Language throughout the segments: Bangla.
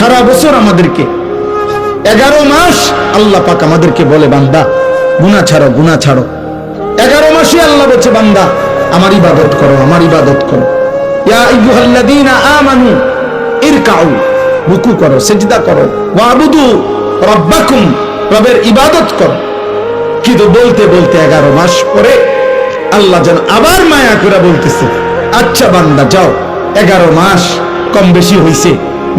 সারা বছর আমাদেরকে 11 মাস আল্লাহ পাক আমাদেরকে বলে বান্দা গুনাহ ছাড়ো, গুনাহ ছাড়ো। 11 মাসই আল্লাহ বলছে বান্দা আমার ইবাদত করো, আমার ইবাদত করো। ইয়া আইয়ুহাল্লাযীনা আমানু ইরকাউ, রুকু করো, সিজদা করো, ওয়াবুদু রাব্বাকুম, রবের ইবাদত করো। কিন্তু বলতে বলতে 11 মাস পরে আল্লাহ যেন আবার মায়া করে বলতেছে আচ্ছা বান্দা যাও, 11 মাস কম বেশি হইছে,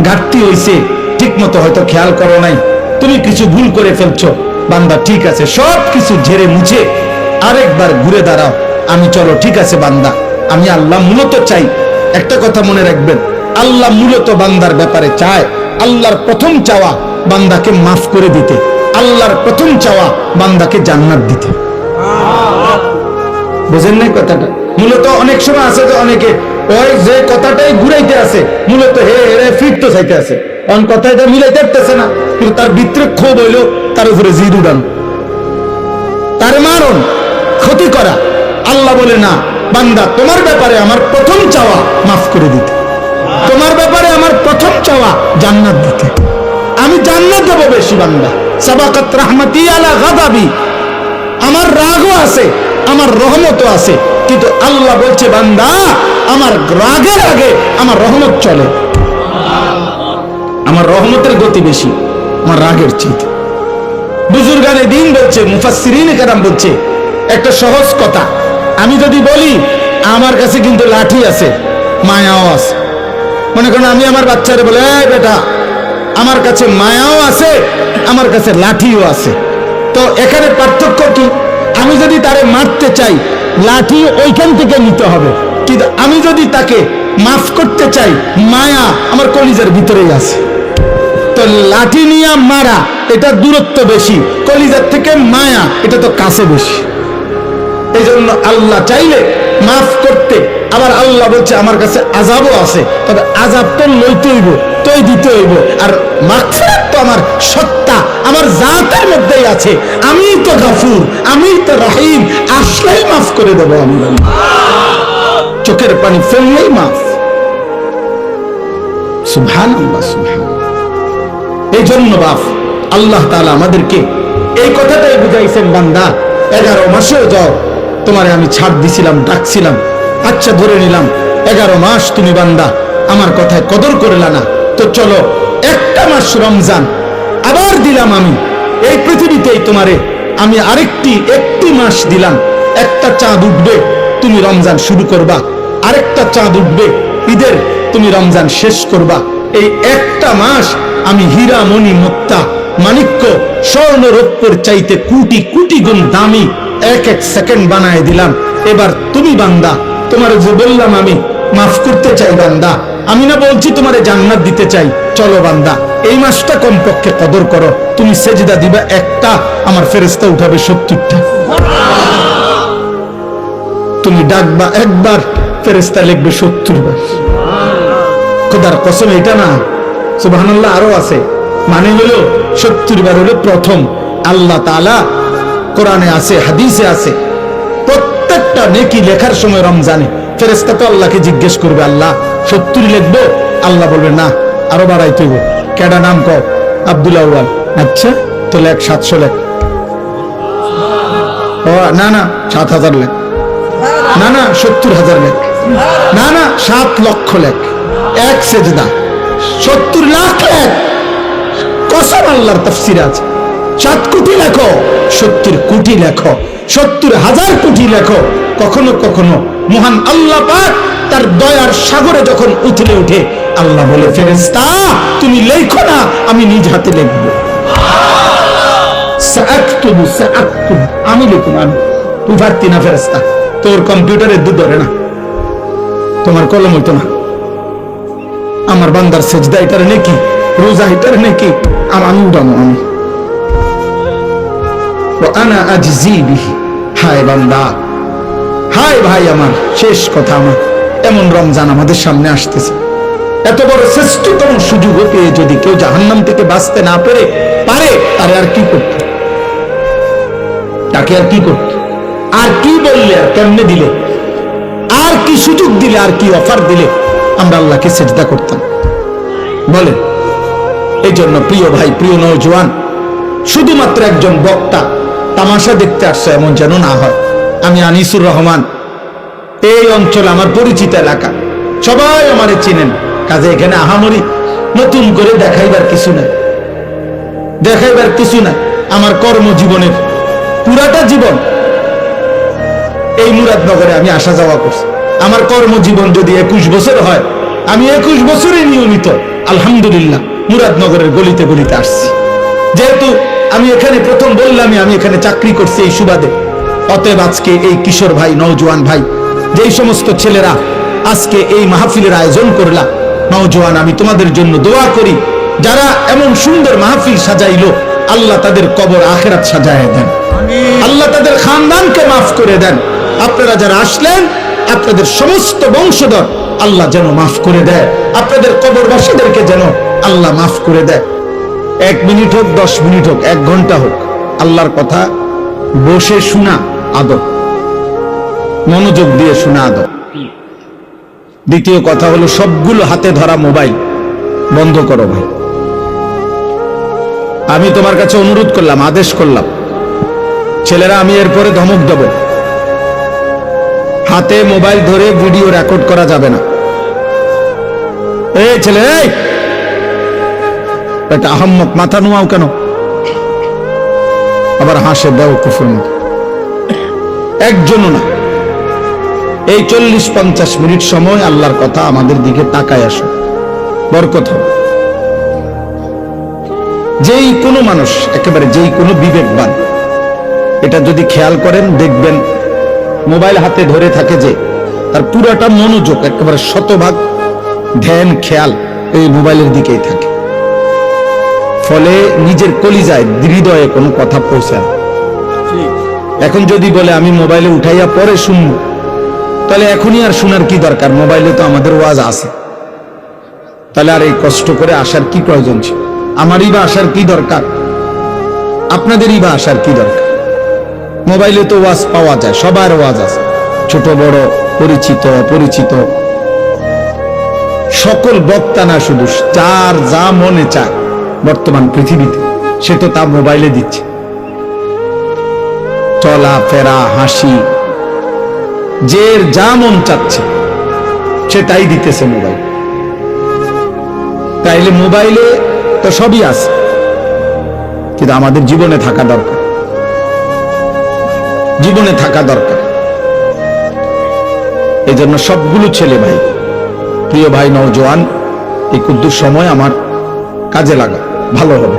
ঘাটতি হইছে, ঠিক মতো হয়তো খেয়াল করো নাই, তুমি কিছু ভুল করে ফেলছো। বান্দা ঠিক আছে, সব কিছু ঝেড়ে মুছে আরেকবার ঘুরে দাঁড়াও, আমি চলো ঠিক আছে বান্দা, আমি আল্লাহ মূলত চাই। একটা কথা মনে রাখবেন, আল্লাহ মূলত বান্দার ব্যাপারে চায়, আল্লাহর প্রথম চাওয়া বান্দাকে মাফ করে দিতে, আল্লাহর প্রথম চাওয়া বান্দাকে জান্নাত দিতে। বুঝেন নাই কথাটা? মূলত অনেক সময় আছে যে অনেকে ওই যে কথাটাই ঘুরাইতে আছে, মূলত হে হে ফিরতে চাইতে আছে, অন কথাটা মিলাইতে পারতেছে না, কিন্তু তার ভিতরে ক্ষোভ হইলো, তার উপরে জিদ উড়ান, তার মারণ, ক্ষতি করা। আল্লাহ বলে না বান্দা তোমার ব্যাপারে আমার প্রথম চাওয়া মাফ করে দিতে, তোমার ব্যাপারে আমার প্রথম চাওয়া জান্নাত দিতে। আমি জান্নাত দেব বেশি বান্দা। সাবাকাত রাহমাতি আলা গাদাবি, আমার রাগও আছে, আমার রহমতও আছে, কিন্তু আল্লাহ বলছে বান্দা আমার রাগের আগে আমার রহমত চলে, আমার রহমতের গতি বেশি আমার রাগের চাইতে। বুজুর্গানে দিন বলছে, মুফাসসিরিনে কেরাম বলছে একটা সহজ কথা, আমি যদি বলি আমার কাছে কিন্তু লাঠি আছে, মায়াও আছে। মনে করেন আমি আমার বাচ্চারে বলে এই বেটা আমার কাছে মায়াও আছে, আমার কাছে লাঠিও আছে, তো এখানে পার্থক্য কি? আমি যদি তারে মারতে চাই লাঠি ওইখান থেকে নিতে হবে, কিন্তু আমি যদি তাকে মাফ করতে চাই মায়া আমার কলিজার ভিতরেই আছে। তো লাঠি নিয়ে মারা এটা দূরত্ব বেশি, কলিজার থেকে মায়া এটা তো কাছে বেশি। এই জন্য আল্লাহ চাইলে মাফ করতে, আবার আল্লাহ বলছে আমার কাছে আযাবও আছে, তবে আযাব তো লইতে হইব, তোই দিতে হইব। আর মাগফিরাত তো আমার সত্তা, আমার জাতের মধ্যেই আছে, আমি তো গফুর, আমি তো রহিম, আসলেই মাফ করে দেব আমি। চোখের পানি ফেললেই মাফ। সুবহানাল্লাহ, সুবহানাল্লাহ। এই জন্য বাপ আল্লাহ তাআলা আমাদেরকে এই কথাটাই বুঝাইছেন, বান্দা 11 মাসেও যাও, তোমারে আমি ছাড় দিছিলাম, ডাকছিলাম, আচ্ছা ধরে নিলাম 11 মাস তুমি বান্দা আমার কথায় কদর করলা না, তো চলো একটা মাস রমজান আবার দিলাম আমি এই পৃথিবীতেই তোমারে, আমি একটি মাস দিলাম, একটা চাঁদ উঠবে তুমি রমজান শুরু করবা, আরেকটা চাঁদ উঠবে ঈদের তুমি রমজান শেষ করবা। এই একটা মাস আমি হীরা মণি মুক্তা মাণিক্য স্বর্ণ রৌপ্যের চাইতে কোটি কোটি গুণ দামি এক এক সেকেন্ড বানায় দিলাম। এবার তুমি বান্দা, তোমার যে বললাম আমি মাফ করতে চাই বান্দা, আমি না বলছি তোমারে জান্নাত দিতে চাই, চলো বান্দা এই মাসটা কমপক্ষে কদর করো, তুমি সেজদা দিবা একটা, আমার ফেরেশতা উঠাবে 70টা, তুমি ডাকবা একবার, ফেরেশতা লিখবে 70 বার। খোদার কসম এটা না, সুবহানাল্লাহ, আরো আছে, মানে হলো 70 বার হলো প্রথম। আল্লাহ তাআলা কোরআনে আছে, হাদিসে আছে, প্রত্যেকটা নেকি লেখার সময় রমজানে ফেরেশতা তো আল্লাহকে জিজ্ঞেস করবে আল্লাহ 70 লিখবো, আল্লাহ বলবে না আরো বাড়াইতে হইব। কেডা নাম কও? আব্দুল আউয়াল। আচ্ছা তো লেখ 700 লেখ। ও না না 7000 লেখ, না না 70,000 লেখ, না না 7 লক্ষ লেখ, এক সেজদা 70 লাখ লেখ। কসম আল্লাহর তাফসীরে আছে 7 কোটি লেখো, 70 কোটি লেখো, 70,000 কোটি লেখো। কখনো কখনো মহান আল্লাহ পাক তার দয়ার সাগরে যখন উথলে উঠে, আল্লাহ বলে ফেরেশতা তুমি লেখো না, আমি নিজ হাতে লিখবো। সাআকতুবু সাআকতুবু, আমি লিখব, আমি। তুই পারতি না ফেরেশতা, তোর কম্পিউটারে দুধ ধরে না, তোমার কলম হইতো না। আমার বান্দার সেজদা এটার নেকি, রোজা এটার নেকি, আর আমি উঠানো, আমি আনা আজজি বিহি। হায় বান্দা, হায় ভাই আমার, শেষ কথা আমার, এমন রমজান আমাদের সামনে আসতেছে, এত বড় শ্রেষ্ঠতম সুযোগ পেয়ে যদি কেউ জাহান্নাম থেকে বাঁচতে না পারে, তারে আর কি করতে, তাকে আর কি করতে, আর কি বললে, আর কেমনে দিলে, আর কি সুযোগ দিলে, আর কি অফার দিলে আমরা আল্লাহকে সেজদা করতাম? বলেন এই জন্য প্রিয় ভাই, প্রিয় নওজোয়ান, শুধুমাত্র একজন বক্তা তামাশা দেখতে আসছে এমন যেন না হয়। আমি আনিসুর রহমান, এই অঞ্চল আমার পরিচিত এলাকা, সবাই আমারে চিনেন। কাজে এখানে আহামরি নতুন করে দেখাইবার কিছু নাই, দেখাইবার কিছু নাই। আমার কর্মজীবনের পুরাটা জীবন এই মুরাদনগরে আমি আসা যাওয়া করছি। আমার কর্মজীবন যদি 21 বছর হয়, আমি 21 বছরে নিয়মিত আলহামদুলিল্লাহ মুরাদনগরের গলিতে গলিতে আসছি। যেহেতু আমি এখানে প্রথম বললামই আমি এখানে চাকরি করছি এই সুবাদে, অতএব আজকে এই কিশোর ভাই, নওজোয়ান ভাই, যেই সমস্ত ছেলেরা আজকে এই মাহফিলের আয়োজন করলা, নওজোয়ান, আমি তোমাদের জন্য দোয়া করি, যারা এমন সুন্দর মাহফিল সাজাইলো, আল্লাহ তাদের কবর আখিরাত সাজায় দেন, আল্লাহ তাদের খানদানকে মাফ করে দেন। আপনারা যারা আসলেন, আপনাদের সমস্ত বংশধর আল্লাহ যেন মাফ করে দেয়, আপনাদের কবরবাসীদেরকে যেন আল্লাহ মাফ করে দেয়। 1 মিনিট হোক, 10 মিনিট হোক, 1 ঘন্টা হোক, আল্লাহর কথা বসে শোনা আদব, মনোযোগ দিয়ে শোনা আদব। দ্বিতীয় কথা হলো, সবগুলো হাতে ধরা মোবাইল বন্ধ করো ভাই। আমি তোমার কাছে অনুরোধ করলাম, আদেশ করলাম, ছেলেরা, আমি এরপরে ধমক দেব, হাতে মোবাইল ধরে ভিডিও রেকর্ড করা যাবে না। এই ছেলে, একটা আহম্মক, মাথা নোয়াও কেন? আবার হাসে দাও কুফুর মতো। একজনও না। এই 40-50 মিনিট সময় আল্লাহর কথা আমাদের দিকে তাকায় আসো, বরকত হবে। যেই কোনো মানুষ, একেবারে যেই কোনো বিবেকবান, এটা যদি খেয়াল করেন, দেখবেন মোবাইল হাতে ধরে থাকে যে, তার পুরাটা মনোযোগ, একেবারে 100% ধ্যান, খেয়াল এই মোবাইলের দিকেই থাকে। ফলে নিজের কলিজায়, হৃদয়ে কোনো কথা পৌঁছায়। এখন যদি বলে আমি মোবাইলে উঠাইয়া পরে শুনবো, তাহলে এখনই আর শোনার কি দরকার? মোবাইলে তো আমাদের ওয়াজ আছে, তাহলে আর এই কষ্ট করে আসার কি প্রয়োজন ছিল? আমারই বা আসার কি দরকার? আপনাদেরই বা আসার কি দরকার? মোবাইলে তো ওয়াজ পাওয়া যায়, সবার ওয়াজ আছে, ছোট বড়, পরিচিত অপরিচিত, সকল বক্তা না, শুধু যার যা মনে চায় বর্তমান পৃথিবীতে, সে তো তা মোবাইলে দিচ্ছে। চলা ফেরা, হাসি, যে যা মন চাচ্ছে সে তাই দিতেছে মোবাইল। তাইলে মোবাইলে তো সবই আছে, কিন্তু আমাদের জীবনে থাকা দরকার, জীবনে থাকা দরকার। এই জন্য সবগুলো ছেলে ভাই, প্রিয় ভাই নওজোয়ান, এই কুদ্দুর সময় আমার কাজে লাগা, ভালো হবে।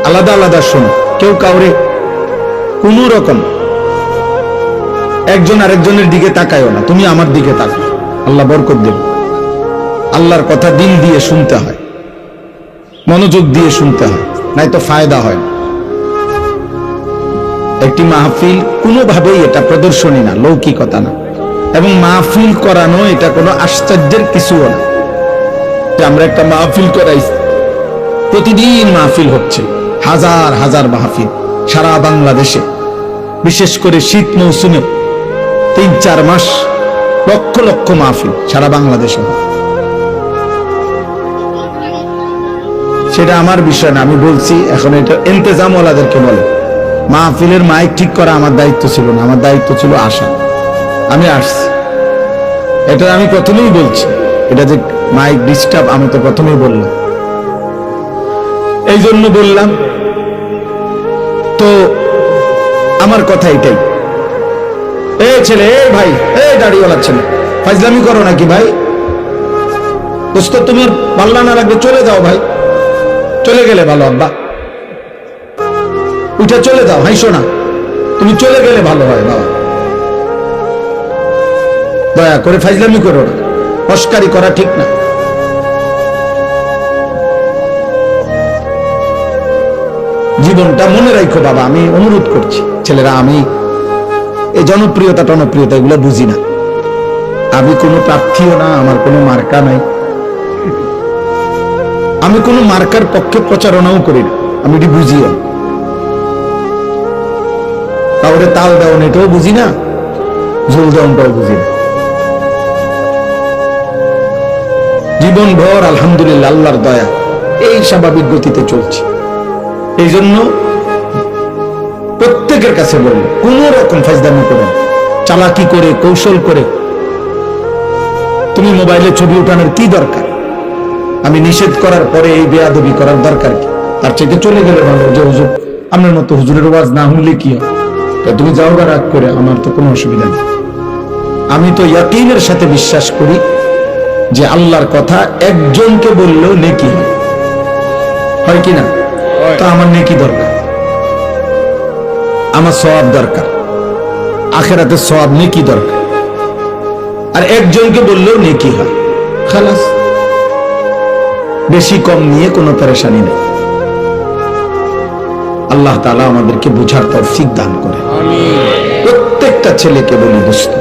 আলাদা আলাদা শোনো, কেউ কাউরে কোন রকম একজন আরেকজনের দিকে তাকায়ও না, তুমি আমার দিকে তাকাও, আল্লাহ বরকত দেবে। আল্লাহর কথা দিল দিয়ে শুনতে হয়, মনোযোগ দিয়ে শুনতে হয়, নাই তো ফায়দা হয় না। একটি মাহফিল কোনোভাবেই এটা প্রদর্শনী না, লৌকিকতা না, এবং মাহফিল করানো এটা কোনো আশ্চর্যের কিছুও না। আমরা একটা মাহফিল করাইছি, প্রতিদিন মাহফিল হচ্ছে, হাজার হাজার মাহফিল সারা বাংলাদেশে, বিশেষ করে শীত মৌসুমে 3-4 মাস লক্ষ লক্ষ মাহফিল সারা বাংলাদেশে। সেটা আমার বিষয় না, আমি বলছি এখন এটা ইন্তেজামওয়ালাদেরকে বলে। মাহফিলের মাইক ঠিক করা আমার দায়িত্ব ছিল না, আমার দায়িত্ব ছিল আসা। আমি আসছি, এটা আমি প্রথমেই বলছি, এটা যে মাইক ডিস্টার্ব, আমি তো প্রথমেই বললাম, এই জন্য বললাম। তো আমার কথা এটাই। এই ছেলে, এই ভাই, এই দাড়িওয়ালা ছেলে, ফাজলামি করো নাকি ভাই? দোস্ত, তুমি পাল্লা না লাগবে, চলে যাও ভাই, চলে গেলে ভালো। আব্বা উঠে চলে যাও, হাইসো না, তুমি চলে গেলে ভালো হয় বাবা। দয়া করে ফাজলামি করো না, মস্কারি করা ঠিক না। জীবনটা মনে রাখো বাবা, আমি অনুরোধ করছি। ছেলেরা, আমি এই জনপ্রিয়তা টনপ্রিয়তা এগুলো বুঝি না, আমি কোনো প্রার্থীও না, আমার কোনো মার্কা নাই, আমি কোনো মার্কার পক্ষে প্রচারণাও করি না, আমি এটি বুঝিও না। কাউরে তাল দেওয়ান এটাও বুঝি না, ঝোল দেওয়ানটাও বুঝি না। জীবন ভর আলহামদুলিল্লাহ আল্লাহর দয়া এই স্বাভাবিক গতিতে চলছি। এই জন্য প্রত্যেকের কাছে বলবো, কোন রকম ফাজদামি করো না। চালাকি করে, কৌশল করে তুমি মোবাইলে ছবি উঠানোর কি দরকার? আমি নিষেধ করার পরে এই বেয়াদবি করার দরকার কি? তার চাইতে চলে গেলে ভালো, যে হুজুর আপনার মতো হুজুরের ওয়াজ না হলে কি হয়, তুমি যাও বা রাগ করে, আমার তো কোনো অসুবিধা নেই। আমি তো ইয়াকিনের সাথে বিশ্বাস করি যে আল্লাহর কথা একজনকে বললেও নেকি হয়, হয় কি না? তো আমার নেকি দরকার, আমার সওয়াব দরকার, আখিরাতে সওয়াব নেকি দরকার। আর একজনকে বললেও নেকি হয়, খালাস। বেশি কম নিয়ে কোনো পেরেশানি নেই। আল্লাহ তাআলা আমাদেরকে বুঝার তৌফিক দান করে। প্রত্যেকটা ছেলেকে বলি, দোস্ত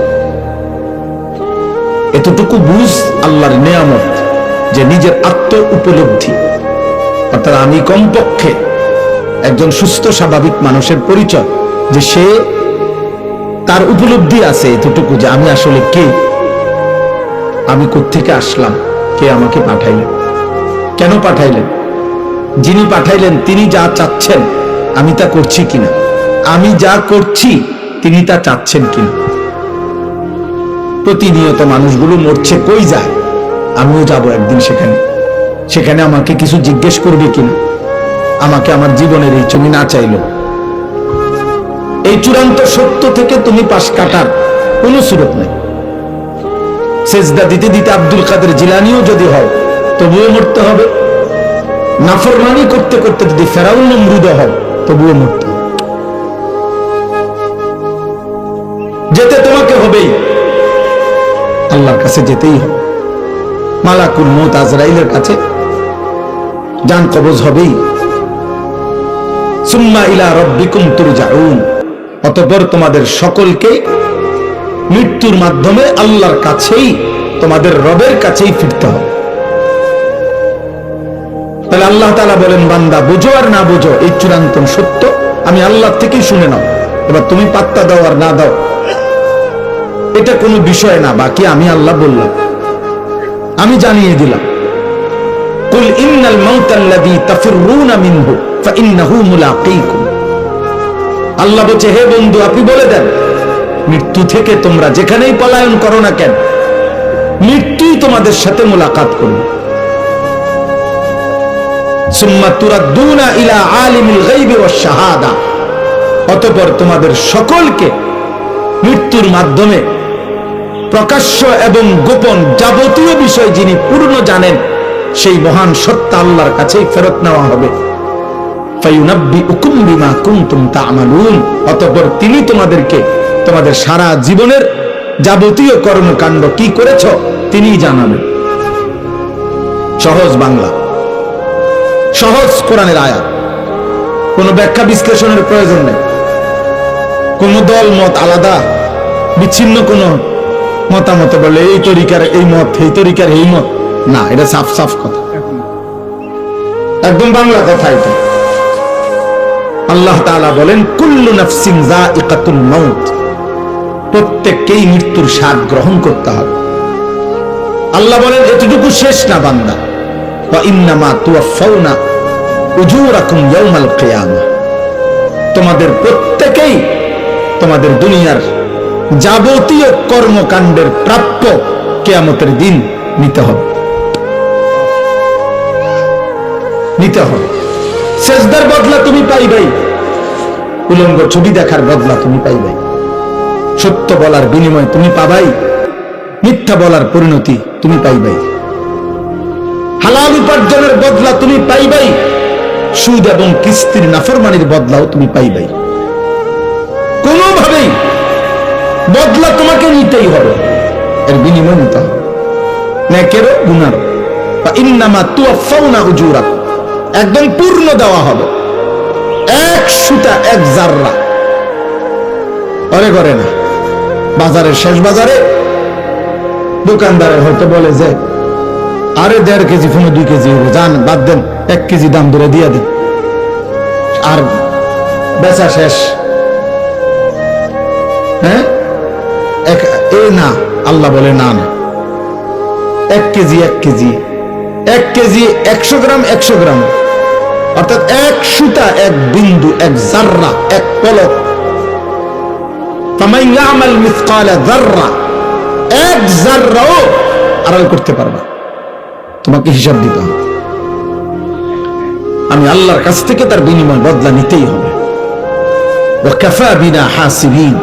এতটুকু বুঝ আল্লাহর নেয়ামত, যে নিজের আত্ম উপলব্ধি, অর্থাৎ আমি কমপক্ষে একজন সুস্থ স্বাভাবিক মানুষের পরিচয়, যে সে তার উপলব্ধি আছে এতটুকু যে আমি আসলে কে, আমি কোত্থেকে আসলাম, কে আমাকে পাঠাইলেন, কেন পাঠাইলেন, যিনি পাঠাইলেন তিনি যা চাচ্ছেন আমি তা করছি কিনা, আমি যা করছি তিনি তা চাচ্ছেন কিনা। প্রতিনিয়ত মানুষগুলো মরছে, কই যায়, আমিও যাব একদিন সেখানে। সেখানে আমাকে কিছু জিজ্ঞেস করবে কিনা, আমাকে আমার জীবনের এই ছবি না চাইলো। এই চূড়ান্ত সত্য থেকে তুমি পাশ কাটার কোনো সুরত নেই। সেজদা দিতে দিতে আব্দুল কাদের জিলানিও যদি হও তবুও মরতে হবে, নাফরমানি করতে করতে যদি ফেরাউন নমরুদ হও তবুও মরতে হবে। যেতে তোমাকে হবেই, আল্লাহর কাছে যেতেই হবে। মালাকুল মউত আজরাইলের কাছে জান কবজ হবেই। সুম্মা ইলা রাব্বিকুম তুরজাউন, অতঃপর তোমাদের সকলকে মৃত্যুর মাধ্যমে আল্লাহর কাছেই, তোমাদের রবের কাছেই ফিরতে হবে। তাহলে আল্লাহ তাআলা বলেন, বান্দা বুঝো আর না বুঝো এই চূড়ান্ত সত্য আমি আল্লাহ থেকেই শুনে নাও। এবার তুমি পাত্তা দাও আর না দাও এটা কোনো বিষয় না, বাকি আমি আল্লাহ বললাম, আমি জানিয়ে দিলাম। কুল ইন্নাল মাউতাল্লাযী তাফিররুনা মিনহু ফাইন্নাহু মুলাকীকুম। আল্লাহ বলছে, হে বন্ধু আপনি বলে দেন, মৃত্যু থেকে তোমরা যেখানেই পলায়ন করো না কেন, মৃত্যুই তোমাদের সাথে মোলাকাত করবে। সুম্মা তুরাদ্দুনা ইলা আলিমিল গায়বি ওয়াশ শাহাদা, অতঃপর তোমাদের সকলকে মৃত্যুর মাধ্যমে প্রকাশ্য এবং গোপন যাবতীয় বিষয় যিনি পূর্ণ জানেন সেই মহান সত্তা আল্লাহর কাছেই ফেরত নেওয়া হবে। ফায়ুনাব্বিউকুম বিমা কুনতুম তা'মালুন, অতঃপর তিনি তোমাদেরকে তোমাদের সারা জীবনের যাবতীয় কর্মকাণ্ড কি করেছো তিনিই জানাবেন। সহজ বাংলা, সহজ কোরআনের আয়াত, কোনো ব্যাখ্যা বিশ্লেষণের প্রয়োজন নেই, কোনো দল মত আলাদা বিচ্ছিন্ন কোনো মতামত বলে এই তরিকার এই মত, এই তরিকার এই মত না, এটা সাফ সাফ কথা, একদম বাংলা কথা। এটা আল্লাহ তাআলা বলেন, কুল্লু নাফসিন যায়িকাতুল মাউত, প্রত্যেককেই মৃত্যুর স্বাদ গ্রহণ করতে হবে। আল্লাহ বলেন এতটুকু শেষ না বান্দা, ওয়া ইন্নামা তুওয়াফাউনা উজুরাকুম ইয়াউমাল কিয়ামাহ, তোমাদের প্রত্যেকেই তোমাদের দুনিয়ার যাবতীয় কর্মকাণ্ডের প্রাপ্য কিয়ামতের দিন নিতে হবে, নিতে হবে। সেজদার বদলা তুমি পাইবাই, উলঙ্গ ছবি দেখার বদলা তুমি পাইবাই, সত্য বলার বিনিময় তুমি পাবাই, মিথ্যা বলার পরিণতি তুমি পাইবাই, হালাল উপার্জনের বদলা তুমি পাইবাই, সুদ এবং কিস্তির নাফরমানির বদলাও তুমি পাইবাই। কোনোভাবেই বদলা তোমাকে নিতেই হবে, এর বিনিময় নিতে হবে, নেকেরও গুনারও। ইন্নামা তুওয়াফাউনা উজুরাকুম, একদম পূর্ণ দেওয়া হবে, এক সুতা এক জাররা করে না। বাজারের শেষ বাজারে দোকানদারের হয়তো বলে যে আরে 1.5 কেজি 2 কেজি হবে, যান বাদ দেন, 1 কেজি দাম ধরে দিয়ে দেন, আর বেচা শেষ। হ্যাঁ, না, আল্লাহ বলে না না, 1 কেজি 1 কেজি 1 কেজি 100 গ্রাম 100 গ্রাম, অর্থাৎ এক সুতা, এক বিন্দু, এক জাররা, এক পলক। ফামান ইয়ামাল মিসকালা যাররা, এক জাররাও আড়াল করতে পারবা, তোমাকে হিসাব দিতে হবে। আমি আল্লাহর কাছ থেকে তার বিনিময় বদলা নিতেই হবে। ওয়া কাফা বিনা হাসিবিন,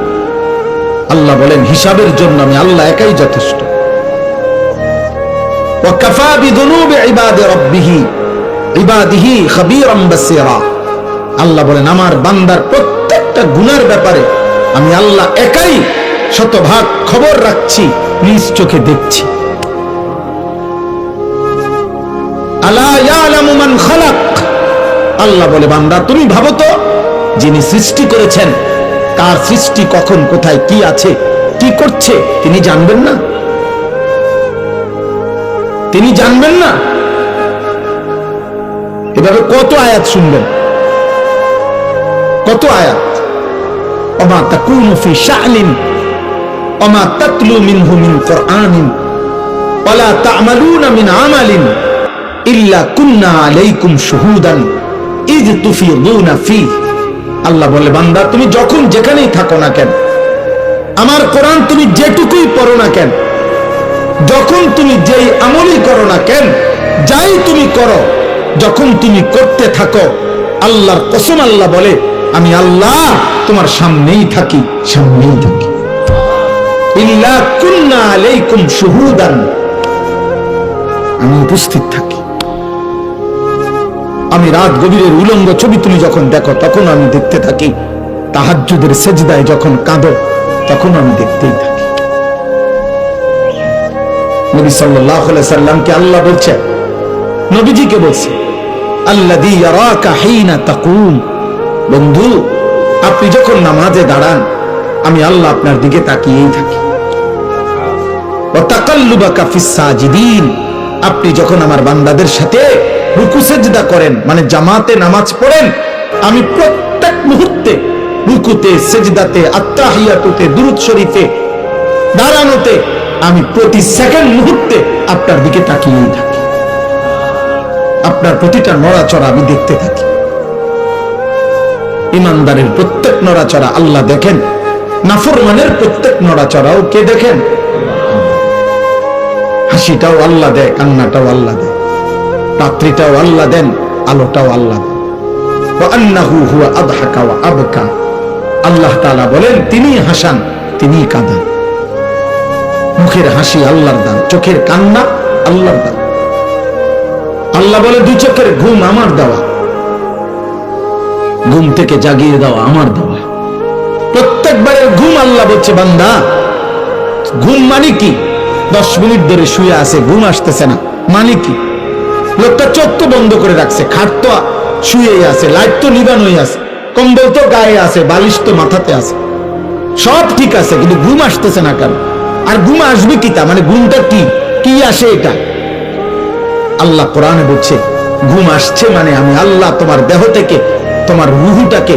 আল্লাহ বলেন হিসাবের জন্য আমি আল্লাহ একাই যথেষ্ট। ওয়া কাফা বিযুনুবি ইবাদিহি খাবীরাম বাসীরা, আল্লাহ বলেন আমার বান্দার প্রত্যেকটা গুনার ব্যাপারে আমি আল্লাহ একাই শতভাগ খবর রাখছি, নিজ চোখে দেখছি। আলা ইয়ালামু মান খালাক, আল্লাহ বলে বান্দা তুমি ভাবো তো যিনি সৃষ্টি করেছেন, তার সৃষ্টি কখন কোথায় কি আছে কি করছে তিনি জানবেন না? তিনি জানবেন না? এভাবে কত আয়াত শুনবেন, কত আয়াত। ওমা তাকুনু ফি শা'নিন ওমা তাতলু মিনহু মিন কুরআনিন ওয়ালা তা'মালুনা মিন আমালিন ইল্লা কুন্না আলাইকুম শুহুদান ইয তুফিদুনা ফি। আল্লাহ বলে বান্দা তুমি যখন যেখানেই থাকো না কেন, আমার কোরআন তুমি যেটুকুই পড়ো না কেন, যখন তুমি যেই আমলই করো না কেন, যাই তুমি করো, যখন তুমি করতে থাকো, আল্লাহর কসম আল্লাহ বলে আমি আল্লাহ তোমার সামনেই থাকি, সামনেই থাকি। ইল্লা কুন্না আলাইকুম শুহুদান, আমি উপস্থিত থাকি। আমি রাত গভীরের উলঙ্গ ছবি তুমি যখন দেখো তখন আমি দেখতে থাকি, তাহাজ্জুদের সেজদায় যখন কাঁদো তখন আমি দেখতেই থাকি। নবী সাল্লাল্লাহু আলাইহি সাল্লামকে আল্লাহ বলছে, নবীজিকে বলছে আল্লাযী ইয়ারাকা হিনা তাকুম, বন্ধু আপনি যখন নামাজে দাঁড়ান আমি আল্লাহ আপনার দিকে তাকিয়েই থাকি। ওয়া তাকাল্লুবাকা ফিস সাজিদিন, আপনি যখন আমার বান্দাদের সাথে রুকু সেজদা করেন, মানে জামাতে নামাজ পড়েন, আমি প্রত্যেক মুহূর্তে রুকুতে, সেজদাতে, আত্তাহিয়াতুতে, দুরূদ শরীফে, দাঁড়ানোতে আমি প্রতি সেকেন্ড মুহূর্তে আপনার দিকে তাকিয়েই থাকি। আপনার প্রতিটা নড়াচড়া আমি দেখতে থাকি। ইমানদারের প্রত্যেক নড়াচড়া আল্লাহ দেখেন, নাফরমানের প্রত্যেক নড়াচড়াও কে দেখেন? হাসিটাও আল্লাহ দেয়, কান্নাটাও আল্লাহ দেয়, রাত্রিটাও আল্লাহ দেন, আলোটাও আল্লাহ দেন। ওয়া আন্নাহু হুয়া আদহাকা ওয়া আবকা, আল্লাহ তাআলা বলেন তিনি হাসান, তিনি কাঁদান। মুখের হাসি আল্লাহর দান, চোখের কান্না আল্লাহর দান। আল্লাহ বলে দুই চোখের ঘুম আমার দেওয়া, ঘুম থেকে জাগিয়ে দেওয়া আমার দেওয়া। প্রত্যেকবারের ঘুম আল্লাহ বলছে বান্দা, ঘুম মানে কি? 10 মিনিট ধরে শুয়ে আছে, ঘুম আসতেছে না, মানে কি? লোকটা চোখ তো বন্ধ করে রাখছে, খাট তো শুয়েই আছে, লাইট তো নিবানোই আছে, কম্বল তো গায়ে আছে, বালিশ তো মাথাতে আছে, সব ঠিক আছে, কিন্তু ঘুম আসতেছে না কেন? আর ঘুম আসবে কি তা মানে ঘুমটা কি কি আসে এটা? আল্লাহ কোরআনে বলছে ঘুম আসছে মানে আমি আল্লাহ তোমার দেহ থেকে তোমার রুহটাকে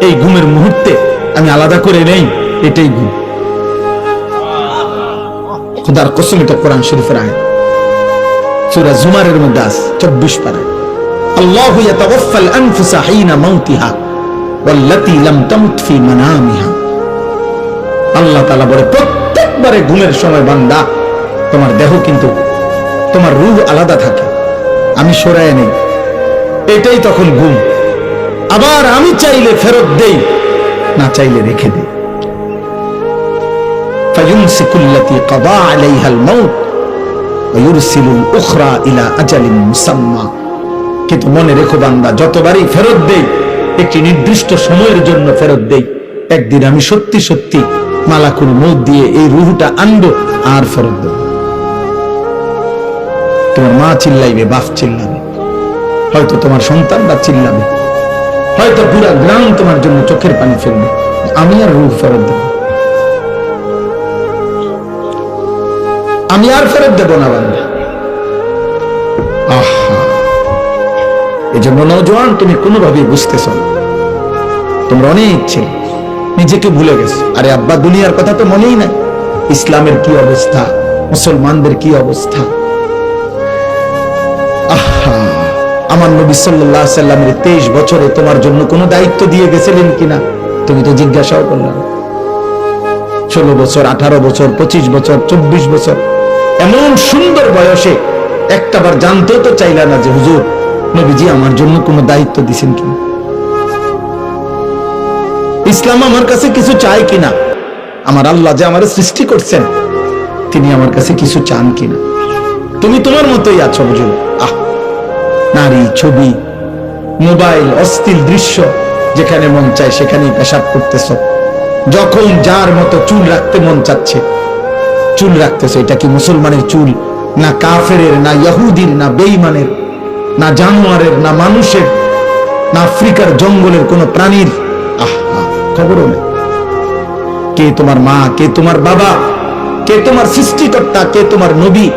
এই ঘুমের মুহূর্তে আমি আলাদা করে নেই, এটাই ঘুম। খোদার কসম, এটা কোরআন শরীফের আয়াত, সূরা জুমারের মধ্যে আছে 24 পারায়। আল্লাহু ইয়াতাওয়াফাল আনফুসা হিনা মাউতিহা ওয়াল্লাতী লাম তামুত ফি মানামিহা। আল্লাহ তাআলা বলে প্রত্যেকবারে ঘুমের সময় বান্দা তোমার দেহ কিন্তু তোমার রূহ আলাদা থাকে, আমি সরায় নেই, এটাই তখন ঘুম। আবার আমি চাইলে ফেরত দেই, না চাইলে রেখে দেই। ফায়ুমসিকুল্লাতী কাদা আলাইহাল মাউত ওয়া ইউরসিলুল উখরা ইলা আজালিন মুসাম্মা। কিন্তু মনে রেখো বান্দা, যতবারই ফেরত দেই একটি নির্দিষ্ট সময়ের জন্য ফেরত দেই, একদিন আমি সত্যি সত্যি মালাকুল মউত দিয়ে এই রূহটা আনবো আর ফেরত দেব। তোমার মা চিল্লাইবে, বাপ চিল্লাবে, হয়তো তোমার সন্তানরা চিল্লাবে, হয়তো পুরা গ্রাম তোমার জন্য চোখের পানি ফেলবে, আমি আর রূহ ফেরত দেব, আমি আর ফেরত দেব না বান্দা। আহা, এই জন্য নওজোয়ান তুমি কোনোভাবেই বুঝতেছ না, তোমরা অনেক ছেলে নিজেকে ভুলে গেছো। আরে আব্বা দুনিয়ার কথা তো মনেই নাই, ইসলামের কি অবস্থা, মুসলমানদের কি অবস্থা। আমার নবী সাল্লাল্লাহু আলাইহি সাল্লামের 23 বছরে তোমার জন্য কোনো দায়িত্ব দিয়ে গেছিলেন কিনা? তুমি তো জিজ্ঞাসাও করলে না। 16 বছর, 18 বছর, 25 বছর, 24 বছর, এমন সুন্দর বয়সে একটাবার জানতেও তো চাইলা না যে হুজুর নবীজি আমার জন্য কোনো দায়িত্ব দিছেন কিনা, ইসলাম আমার কাছে কিছু চায় কিনা, আমার আল্লাহ যে আমার সৃষ্টি করছেন তিনি আমার কাছে কিছু চান কিনা। তুমি তোমার মতোই আছো বুঝুন। নারী, ছবি, মোবাইল, অশ্লীল দৃশ্য, যেখানে মন চায় সেখানেই পেশাব করতেছ। যখন যার মতো চুল রাখতে মন চাচ্ছে চুল রাখতেছ। এটা কি মুসলমানের চুল, না কাফেরের, না ইহুদির, না বেঈমানের, না জানোয়ারের, না মানুষের, না আফ্রিকার জঙ্গলের কোন প্রাণীর? খবরও নেই। কে তোমার মা, কে তোমার বাবা, কে তোমার সৃষ্টিকর্তা, কে তোমার নবী?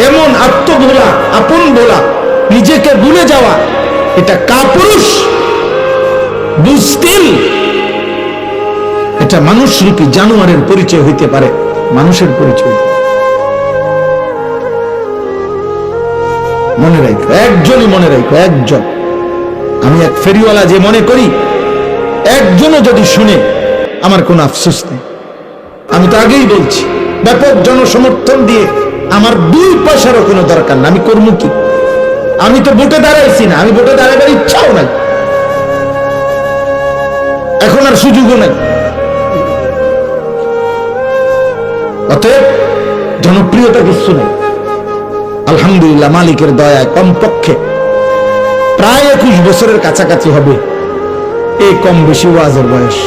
এমন আত্মভোলা, আপন ভোলা, নিজেকে ভুলে যাওয়া, এটা কাপুরুষ বুঝতিল। এটা মানুষরূপী জানোয়ারের পরিচয় হইতে পারে, মানুষের পরিচয় মনে রাখো। একজনই মনে রাখো, একজন। আমি এক ফেরিওয়ালা যে মনে করি একজনও যদি শুনে আমার কোনো আফসোস নেই। আমি তো আগেই বলছি, ব্যাপক জনসমর্থন দিয়ে আমার 2 পয়সারও কোনো দরকার না। আমি করবো কি? আমি তো ভোটে দাঁড়াইছি না, আমি ভোটে দাঁড়াবার ইচ্ছাও নাই, এখন আর সুযোগও নাই। অতএব জনপ্রিয়তা কিছু নেই। আলহামদুলিল্লাহ, মালিকের দয়ায় কমপক্ষে প্রায় 21 বছরের কাছাকাছি হবে এই কম বেশি ওয়াজের বয়স।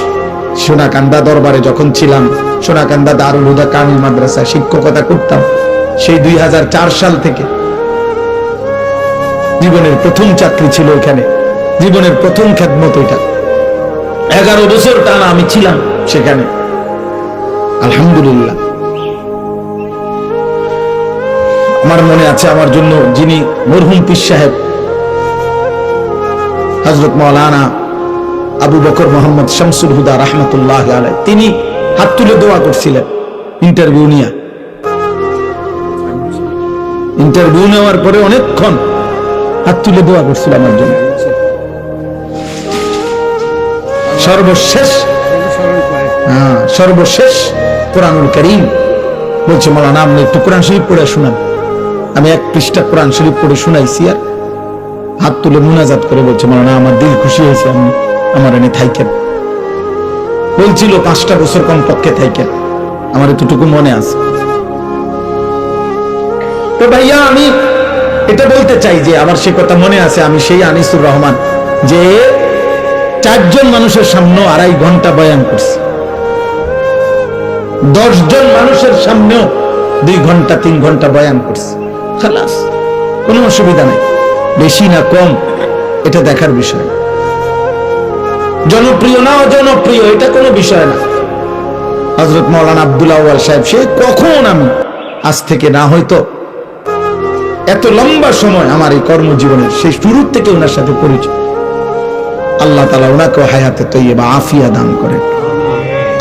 সোনাকান্দা দরবারে যখন ছিলাম, সোনাকান্দা দারুল হুদা কামিল মাদ্রাসায় শিক্ষকতা করতাম, সেই 2004 সাল থেকে। জীবনের প্রথম চাকরি ছিল এখানে, জীবনের প্রথম খেদমত এটা। 11 বছর টানা আমি ছিলাম সেখানে, আলহামদুলিল্লাহ। আমার মনে আছে, আমার জন্য যিনি মরহুম পীর সাহেব হযরত মাওলানা আবু বকর মোহাম্মদ শামসুল হুদা রাহমাতুল্লাহ আলাইহি, তিনি হাত তুলে দোয়া করছিলেন ইন্টারভিউ নিয়ে। ইন্টারভিউ নেওয়ার পরে অনেকক্ষণ হাত তুলে দোয়া করছিল আমার জন্য। সর্বশেষ কোরআনুল কারীম বলছে, মাওলানা আপনি একটু কোরআন শরীফ পড়ে শোনান। আমি 1 পৃষ্ঠা কোরআন শরীফ পড়ে শোনাইছি, আর হাত তুলে মুনাজাত করে বলছে, মাওলানা আমার দিল খুশি হয়েছে, আপনি আমার এনে থাইকেন। বলছিল 5টা বছর কমপক্ষে থাইকেন, আমার এতটুকু মনে আছে। তো ভাইয়া আমি এটা বলতে চাই যে আমার সে কথা মনে আছে, আমি সেই আনিসুর রহমান যে 4 জন মানুষের সামনে 2.5 ঘন্টা বয়ান করছি, 10 জন মানুষের সামনেও 2 ঘন্টা 3 ঘন্টা বয়ান করছি। খালাস, কোনো অসুবিধা নাই, বেশি না কম এটা দেখার বিষয়। জনপ্রিয় না অজনপ্রিয় এটা কোনো বিষয় না। হযরত মাওলানা আব্দুল আউয়াল সাহেব, সে কখন, আমি আজ থেকে না হয়তো এত লম্বা সময় আমার এই কর্মজীবনের সেই শুরু থেকে ওনার সাথে পরিচয়। আল্লাহ তাআলা ওনাকে হায়াতে তৈয়বা আফিয়া দান করেন।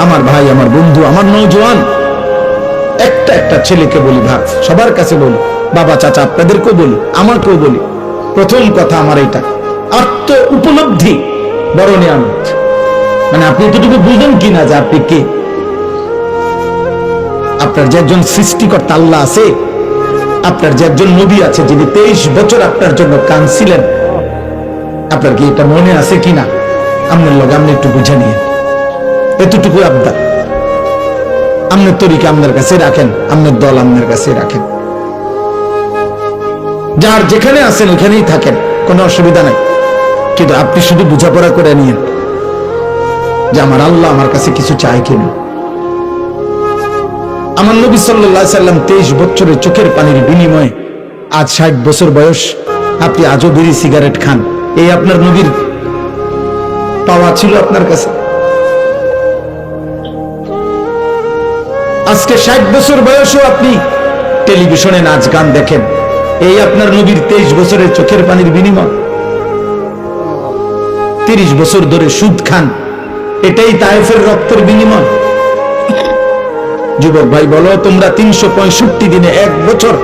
আমার ভাই, আমার বন্ধু, আমার নওজোয়ান, একটা ছেলেকে বলি, ভাই সবার কাছে বলি, বাবা চাচা আপনাদেরকেও বলি, আমাকেও বলি, প্রথম কথা আমার এটা, আত্ম উপলব্ধি বড় নিয়ামত। মানে আপনি এতটুকু বুঝেন কিনা যে আপনি কে? আপনার যে একজন সৃষ্টিকর্তা আল্লাহ আছে, আপনার যে একজন নবী আছে যিনি 23 বছর আপনার জন্য কাঁদছিলেন, আপনার কি এটা মনে আছে কিনা? আপনার লগে আপনি একটু বুঝে নিয়ে, এতটুকু আবদার। আপনার তরিকা আপনার কাছে রাখেন, আপনার দল আপনার কাছে রাখেন, যার যেখানে আছেন ওখানেই থাকেন, কোনো অসুবিধা নাই। কিন্তু আপনি শুধু বোঝাপড়া করে নিয়েন যে আমার আল্লাহ আমার কাছে কিছু চায় কিনা। আমার নবী সাল্লাল্লাহু আলাইহি সাল্লাম 23 বছরের চোখের পানির বিনিময়ে আজ 60 বছর বয়স, আপনি আজও বিড়ি সিগারেট খান, এই আপনার নবীর পাওয়া ছিল আপনার কাছে। আজকে 60 বছর বয়সেও আপনি টেলিভিশনে নাচ গান দেখেন, এই আপনার নবীর 23 বছরের চোখের পানির বিনিময়। 30 বছর ধরে সুদ খান, এটাই তায়েফের রক্তের বিনিময়। যুবক ভাই বলো, তোমরা 365 দিনে 1 বছর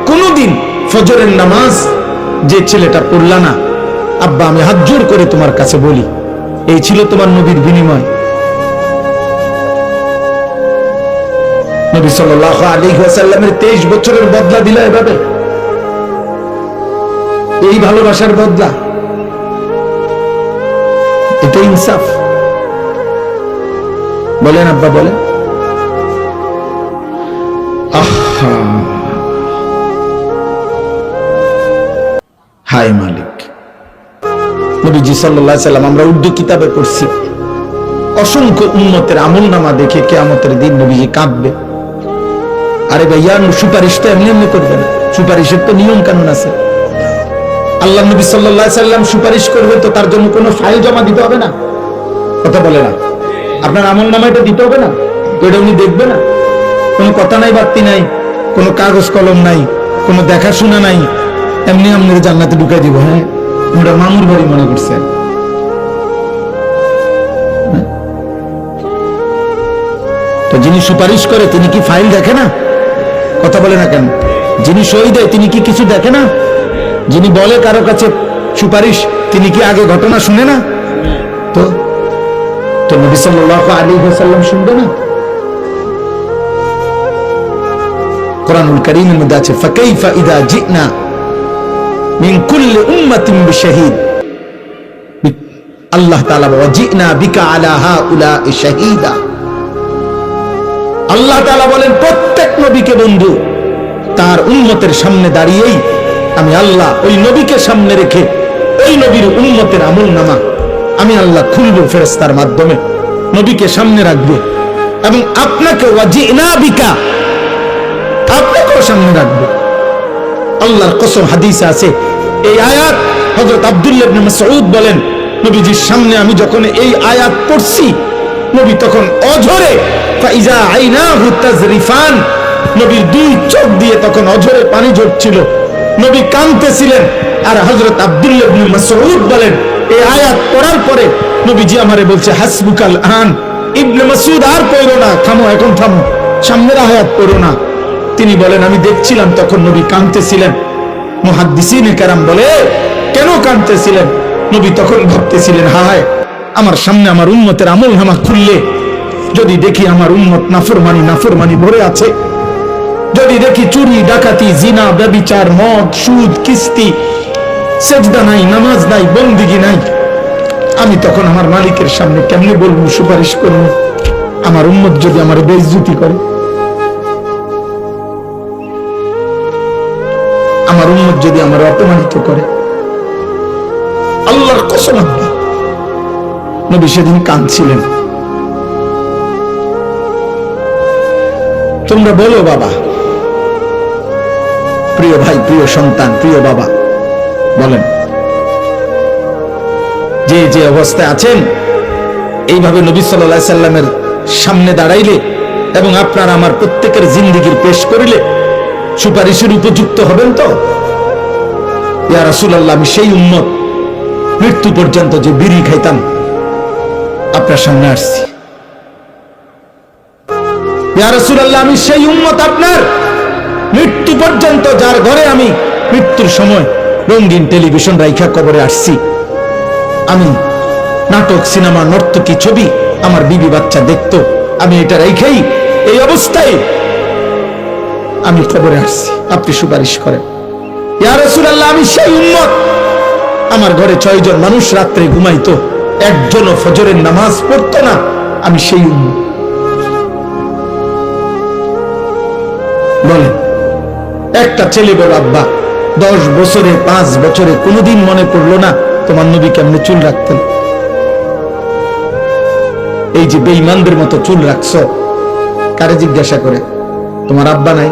কোনোদিন ফজরের নামাজ যে ছেলেটা পড়লা না, আব্বা আমি হাত জোর করে তোমার কাছে বলি, এই ছিল তোমার নবীর বিনিময়। নবী সাল্লাল্লাহু আলাইহি ওয়াসাল্লামের 23 বছরের বদলা দিলা এভাবে, এই ভালোবাসার বদলা, এটা ইনসাফ? বলেন আব্বা, বলেন। হায় মালিক। নবীজি সাল্লাল্লাহু আলাইহি ওয়াসাল্লাম, আমরা উর্দু কিতাবে পড়ছি, অসংখ্য উম্মতের আমলনামা দেখে কিয়ামতের দিন নবীজি কাঁদবে। আরে ভাইয়া, সুপারিশটা এমনি এমনি করবে না, সুপারিশের তো নিয়ম কানুন আছে। আল্লাহ নবী সাল্লাল্লাহু আলাইহি ওয়াসাল্লাম সুপারিশ করবে তো তার জন্য কোনো ফাইল জমা দিতে হবে না? কথা বলে না? আপনার আমলনামা এটা দিতে হবে না? তো এটা উনি দেখবে না? কোনো কথা নাই, বার্তি নাই, কোনো কাগজ কলম নাই, কোনো দেখাশোনা নাই, এমনি আপনার জান্নাতে ঢুকাই দিব। হ্যাঁ, ওটা মামুর বাড়ি মনে করছে। তো যিনি সুপারিশ করে তিনি কি ফাইল দেখে না? কথা বলে না কেন? যিনি সই দেয় তিনি কি কিছু দেখে না? যিনি বলে কারো কাছে সুপারিশ, তিনি কি আগে ঘটনা শুনে না? তো তো নবী সাল্লাল্লাহু আলাইহি ওয়াসাল্লাম শুনবে না? কোরআনুল কারীমের মধ্যে আছে, ফাকাইফা ইযা জিনা মিন কুল্লি উম্মাতিন বিশাহীদ। আল্লাহ তাআলা ওয়া জিনা বিকা আলা হাউলা'i শাহীদা। আল্লাহ তাআলা বলেন, প্রত্যেক নবীকে বন্ধু তার উম্মতের সামনে দাঁড়িয়েই আমি আল্লাহ ওই নবীকে সামনে রেখে ওই নবীর উম্মতের আমলনামা আমি আল্লাহ খুলবো ফেরেশতার মাধ্যমে, নবীকে সামনে রাখবে এবং আপনাকে ওয়াজিনা বিকা, আপনাকেও সামনে রাখবে। আল্লাহর কসম, হাদিসে আছে এই আয়াত। হযরত আব্দুল্লাহ ইবনে মাসউদ বলেন, নবীজির সামনে আমি যখন এই আয়াত পড়ছি, নবী তখন অঝরে ফাইজা আইনাহু তাজরিফান, নবীর দুই চোখ দিয়ে তখন অঝরে পানি ঝরছিল, নবী কাঁদতেছিলেন। আর হযরত আব্দুল্লাহ ইবনে মাসউদ বলেন, এই আয়াত পড়ার পরে নবীজি আমারে বলছে, হাসবুকাল আন ইবনে মাসউদ, আর পড়ো না, থামো, এখন থামো, সামনের আয়াত পড়ো না। তিনি বলেন, আমি দেখছিলাম তখন নবী কাঁদতেছিলেন। মুহাদ্দিসিনে কেরাম বলে, কেন কাঁদতেছিলেন? নবী তখন ভাবতেছিলেন, হায়, আমার সামনে আমার উম্মতের আমলনামা খুললে যদি দেখি আমার উম্মত নাফরমানি ভরে আছে, যদি দেখি চুরি, ডাকাতি, জিনা, ব্যভিচার, মদ, সুদ, কিস্তি, সেজদা নাই, নামাজ নাই, বন্দিগি নাই, আমি তখন আমার মালিকের সামনে কেমনে বলবো, সুপারিশ করবো? আমার উম্মত যদি আমার বেইজ্জতি করে, আমার উম্মত যদি আমার অপমানিত করে, আল্লাহর কসম আব্বা, নবী সেদিন কাঁদছিলেন। তোমরা বলো বাবা, প্রিয় ভাই, প্রিয় সন্তান, প্রিয় বাবা, বলেন, যে যে অবস্থায় আছেন, এইভাবে নবী সাল্লাল্লাহু আলাইহি সাল্লামের সামনে দাঁড়াইলে এবং আপনার আমার প্রত্যেকের জিন্দেগির পেশ করিলে সুপারিশের উপযুক্ত হবেন তো? ইয়া রাসূলুল্লাহ, আমি সেই উম্মত, মৃত্যু পর্যন্ত যে বিড়ি খাইতাম, আপনার সামনে আসছি। ইয়া রাসূলুল্লাহ, আমি সেই উম্মত, আপনার মৃত্যু পর্যন্ত যার ঘরে আমি মৃত্যুর সময় রঙিন টেলিভিশন রাইখা কবরে আসছি। আমি নাটক, সিনেমা, নর্তকী, ছবি আমার বিবি বাচ্চা দেখতো, আমি এটা রাইখাই এই অবস্থায় আমি কবরে আসছি, আপনি সুপারিশ করেন। ইয়া রাসূলুল্লাহ, আমি সেই উম্মত, আমার ঘরে 6 জন মানুষ রাত্রে ঘুমাইতো, একজনও ফজরের নামাজ পড়তো না, আমি সেই উম্মত। বলেন, একটা ছেলে বল, আব্বা 10 বছরে 5 বছরে কোনোদিন মনে পড়লো না তোমার নবী কেমনে চুল রাখতেন? এই যে বেঈমানদের মতো চুল রাখছো, কারে জিজ্ঞাসা করে? তোমার আব্বা নাই,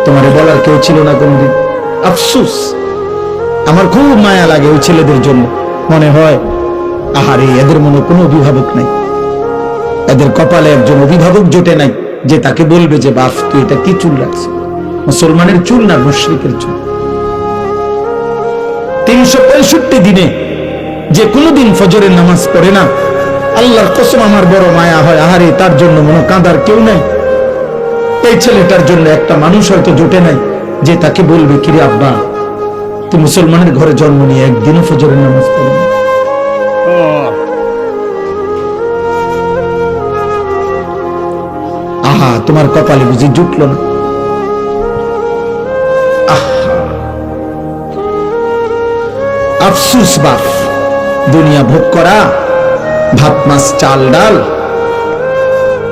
তোমারে বলার কেউ ছিল না কোনদিন? আফসোস, আমার খুব মায়া লাগে ওই ছেলেদের জন্য। মনে হয়, আহারে, এদের মনে কোনো অভিভাবক নাই, এদের কপালে একজন অভিভাবক জোটে নাই যে তাকে বলবে যে বাপ তুই এটা কি চুল রাখছো, মুসলমানের চুল না মুশরিকের চুল। 365 দিনে যে কোনোদিন ফজরের নামাজ পড়ে না, আল্লাহর কসম আমার বড় মায়া হয়, আহারে, তার জন্য মনে কাঁদার কেউ নাই। এই ছেলেটার জন্য একটা মানুষ হয়তো জোটে নাই যে তাকে বলবে, কিরে আব্বা, তুই মুসলমানের ঘরে জন্ম নিয়ে একদিনও ফজরের নামাজ পড়বি না। আহা, তোমার কপালে বুঝি জুটল না। আফসুস বাপ, দুনিয়া ভোগ করা, ভাত মাছ চাল ডাল,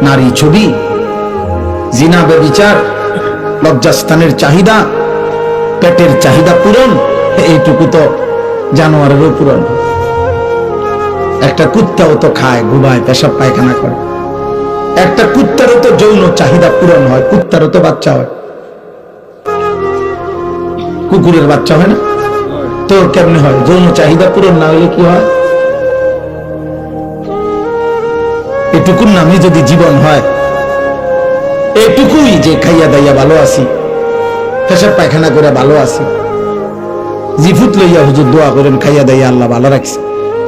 নারী ছবি, জিনা ব্যভিচার, লজ্জাস্থানের চাহিদা, পেটের চাহিদা পূরণ, এইটুকু তো জানোয়ারেরও পূরণ। একটা কুত্তাও তো খায়, ঘুমায়, পেশাব পায়খানা করে। একটা কুত্তারও তো যৌন চাহিদা পূরণ হয়, কুত্তারও তো বাচ্চা হয়, কুকুরের বাচ্চা হয় না? তো কেমনে হয়? যৌন চাহিদা পূরণ না হলে কি হয়? এটুকুর নামে যদি জীবন হয়, এটুকুই যে খাইয়া দাইয়া ভালো আছি, পেশাব পায়খানা করে ভালো আছি, জিফুত লইয়া হুজুর দোয়া করেন খাইয়া দাইয়া আল্লাহ ভালো রাখছে,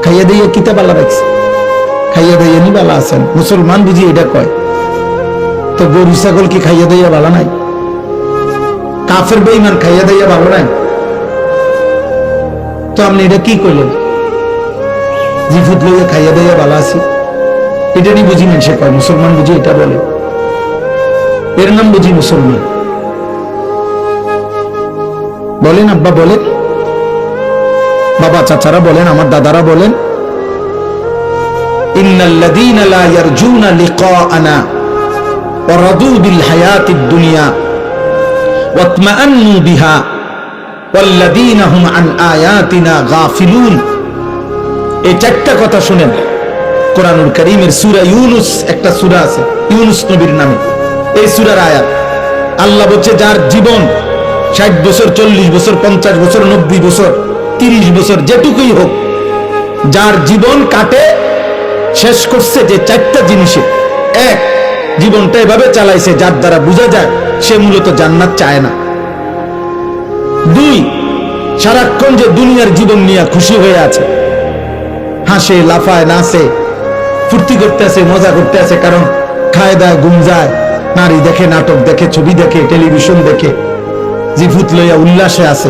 খাইয়া দাইয়া কিতাব ভালো রাখছে, খাইয়া দাইয়া নি ভালো আছেন। মুসলমান বুঝি এটা কয়, তো গরু ছাগল কি খাইয়া দাইয়া ভালো নাই? কাফের বেঈমান খাইয়া দাইয়া ভালো নাই? তো আপনি এটা কি করলেন? জিফুত লইয়া খাইয়া দাইয়া ভালো আছি, এটা নি বুঝি মানুষে কয়। মুসলমান বুঝি এটা বলে, এর নাম বুঝি মুসলমান? বলেন আব্বা, বলেন বাবা, চাচারা বলেন, আমার দাদারা বলেন, ইন্নাল্লাযীনা লা ইয়ারজুনা লিকাআনা ওয়া রাদু বিল হায়াতিদ দুনিয়া ওয়া ইতমাআন্নু বিহা ওয়াল্লাযীনা হুম আন আয়াতিনা গাফিলুন। এই চারটা কথা শুনেন। কোরআনুল কারীমের সূরা ইউনূস, একটা সূরা আছে ইউনূস নবীর নামে, এই সূরার আয়াত। আল্লাহ বলছে, যার জীবন 60 বছর, 40 বছর, 50 বছর, 90 বছর, 30 বছর, যেটুকুই হোক, যার জীবন কাটে শেষ করছে যে চারটা জিনিসে, এক, জীবনটা এভাবে চালাইছে যার দ্বারা বোঝা যায় সে মূলত জান্নাত চায় না। দুই, সারাক্ষণ যে দুনিয়ার জীবন নিয়ে খুশি হয়ে আছে, হাসে, লাফায়, নাচে, ফুর্তি করতে আছে, মজা করতে আছে, কারণ খায় দায়, ঘুম যায়, নারী দেখে, নাটক দেখে, ছবি দেখে, টেলিভিশন দেখে, জিফুত লইয়া উল্লাসে আছে,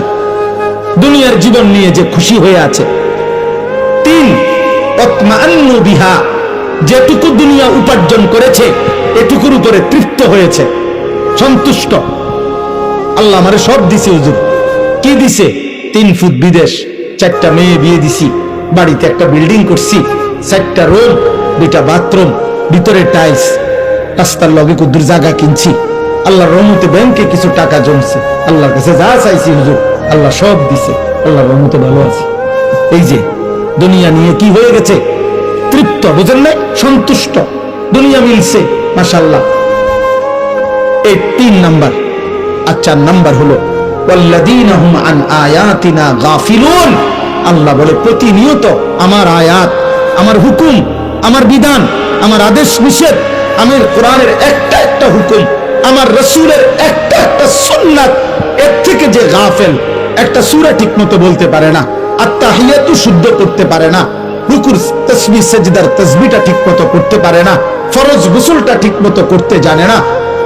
দুনিয়ার জীবন নিয়ে যে খুশি হয়ে আছে। তিন, ইতমাআন্নু বিহা, যেটুকু দুনিয়া উপার্জন করেছে এটুকুর উপরে তৃপ্ত হয়েছে, সন্তুষ্ট। আল্লাহ আমারে সব দিছে হুজুর। কি দিছে? 3 ফুট বিদেশ, 4টা মেয়ে বিয়ে দিছি, বাড়িতে একটা বিল্ডিং করছি, 4টা রুম, 2টা বাথরুম, ভিতরে টাইলস, রাস্তার লগে কুদুর জায়গা কিনছি, আল্লাহর রহমতে ব্যাংকে কিছু টাকা জমছে, আল্লাহর কাছে যা চাইছি হুজুর আল্লাহ সব দিছে, আল্লাহর রহমতে ভালো আছি। এই যে দুনিয়া নিয়ে কি হয়ে গেছে? তৃপ্ত, বুঝেন না? সন্তুষ্ট, দুনিয়া মিলছে, মাশাআল্লাহ। এই 3 নাম্বার। আর 4 নাম্বার হলো ওয়াল্লাযীনা হুম আন আয়াতিনা গাফিলুন। আল্লাহ বলে, প্রতিনিয়ত আমার আয়াত, আমার হুকুম, আমার বিধান, আমার আদেশ নিষেধ, আমার কোরআনের একটা একটা হুকুম, আমার রাসূলের একটা একটা সুন্নাত, এর থেকে যে গাফেল, একটা সূরা ঠিকমতো বলতে পারে না, আত্তাহিয়াতু শুদ্ধ করতে পারে না, রুকুর তাসবিহ সাজদার তাসবিহটা ঠিকমতো করতে পারে না, ফরজ গোসলটা ঠিকমতো করতে জানে না,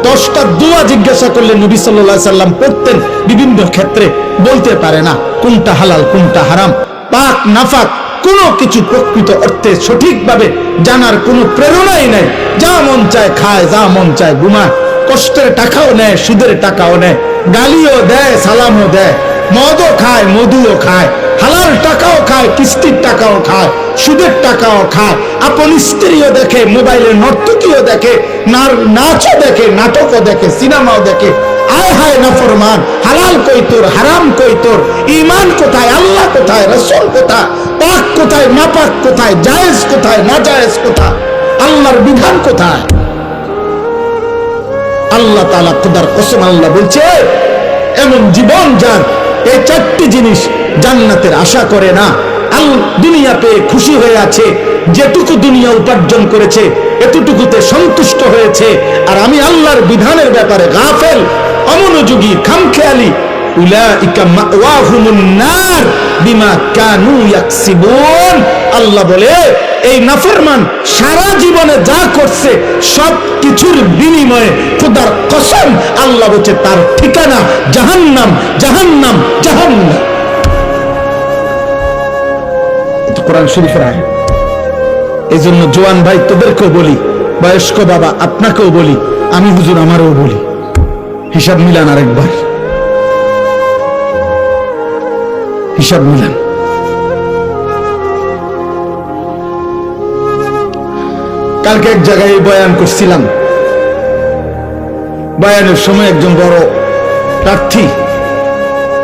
10টা দোয়া জিজ্ঞাসা করলে নবী সাল্লাল্লাহু আলাইহি সাল্লাম পড়তেন, বিভিন্ন ক্ষেত্রে বলতে পারে না, কোনটা হালাল কোনটা হারাম, পাক নাফাক কোনো কিছু প্রকৃত অর্থে সঠিকভাবে জানার কোনো প্রেরণাই নাই, যা মন চায় খায়, যা মন চায় ঘুমায়, কষ্টের টাকাও নেয়, সুদের টাকাও নেয়, গালিও দেয়, সালামও দেয়, মদও খায়, মধুও খায়, হালাল টাকাও খায়, কিস্তির টাকাও খায়, সুদের টাকাও খায়, আপন স্ত্রীও দেখে, মোবাইলে নর্তকীও দেখে, নাচও দেখে, নাটকও দেখে, সিনেমাও দেখে। আয় হায় নাফরমান, হালাল কই তোর, হারাম কই তোর, ঈমান কোথায়, আল্লাহ কোথায়, রাসূল কোথায়, পাক কোথায়, নাপাক কোথায়, জায়েজ কোথায়, নাজায়েজ কোথায়, আল্লাহর বিধান কোথায়? আল্লাহ তাআলা খোদার কসম, আল্লাহ বলছে, এমন জীবন যার এই 4টি জিনিস জান্নাতের আশা করে না, দুনিয়া পেয়ে খুশি হয়ে আছে, যেটুকু দুনিয়া উপার্জন করেছে এতটুকুতে সন্তুষ্ট হয়েছে, আর আমি আল্লাহর বিধানের ব্যাপারে গাফেল, অমনোযোগী, খামখেয়ালি, উলাইকা মাওয়াহুমুন নার বিমা কানু ইয়াকসিবুন। আল্লাহ বলে এই নাফরমান সারা জীবনে যা করছে সব কিছুর বিনিময়ে খোদার কসম আল্লাহ বলছে তার ঠিকানা জাহান্নাম জাহান্নাম জাহান্নাম। এটা কোরআন শরীফের আয়াত। এই জন্য জোয়ান ভাই তোদেরকেও বলি, বয়স্ক বাবা আপনাকেও বলি, আমি হুজুর আমারও বলি, হিসাব মিলান, আরেকবার হিসাব মিলান। কালকে এক জায়গায় বয়ান করছিলাম, বয়ানের সময় একজন বড় প্রার্থী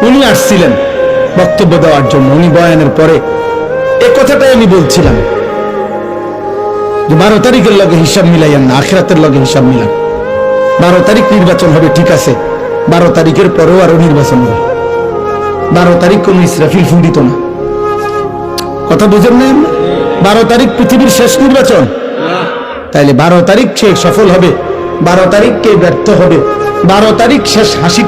উনি আসছিলেন বক্তব্য দেওয়ার জন্য। উনি বয়ানের পরে এ কথাটাই আমি বলছিলাম যে 12 তারিখের লগে হিসাব মিলাইয়েন না, আখিরাতের লগে হিসাব মিলান। 12 তারিখ নির্বাচন হবে ঠিক আছে, 12 তারিখের পরেও আরো নির্বাচন হবে। 12 তারিখ কোন ইসরাফিল ফুন্ডিত না, কথা বুঝেন না? 12 তারিখ পৃথিবীর শেষ নির্বাচন, তাইলে 12 তারিখ সে সফল হবে, 12 তারিখ কে ব্যর্থ হবে, 12 তারিখ শেষ হাসিটা